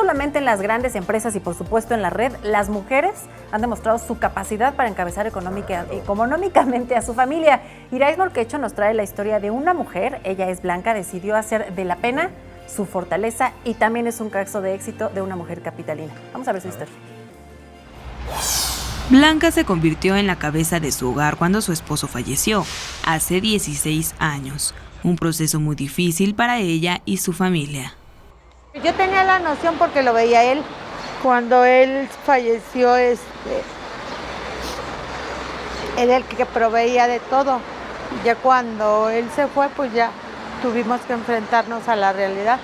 solamente en las grandes empresas y por supuesto en la red, las mujeres han demostrado su capacidad para encabezar económicamente a su familia. Irais Morquecho nos trae la historia de una mujer, ella es blanca, decidió hacer de la pena su fortaleza y también es un caso de éxito de una mujer capitalina. Vamos a ver su historia. Blanca se convirtió en la cabeza de su hogar cuando su esposo falleció, hace 16 años. Un proceso muy difícil para ella y su familia. Yo tenía la noción porque lo veía él. Cuando él falleció, era el que proveía de todo. Ya cuando él se fue, pues ya tuvimos que enfrentarnos a la realidad,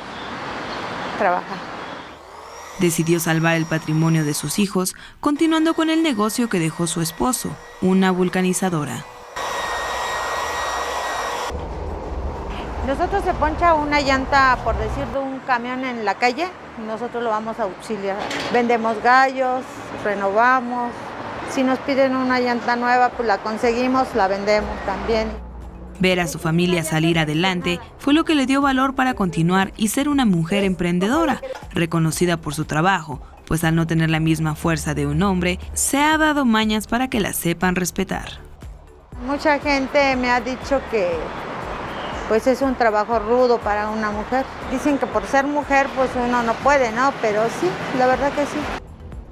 trabajar. Decidió salvar el patrimonio de sus hijos, continuando con el negocio que dejó su esposo, una vulcanizadora. Nosotros se poncha una llanta, por decir, de un camión en la calle, y nosotros lo vamos a auxiliar. Vendemos gallos, renovamos. Si nos piden una llanta nueva, pues la conseguimos, la vendemos también. Ver a su familia salir adelante fue lo que le dio valor para continuar y ser una mujer emprendedora, reconocida por su trabajo, pues al no tener la misma fuerza de un hombre, se ha dado mañas para que la sepan respetar. Mucha gente me ha dicho que pues es un trabajo rudo para una mujer. Dicen que por ser mujer pues uno no puede, ¿no? Pero sí, la verdad que sí.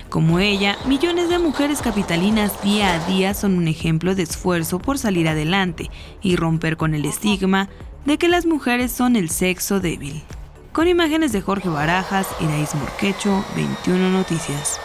Como ella, millones de mujeres capitalinas día a día son un ejemplo de esfuerzo por salir adelante y romper con el estigma de que las mujeres son el sexo débil. Con imágenes de Jorge Barajas, Irais Morquecho, 21 Noticias.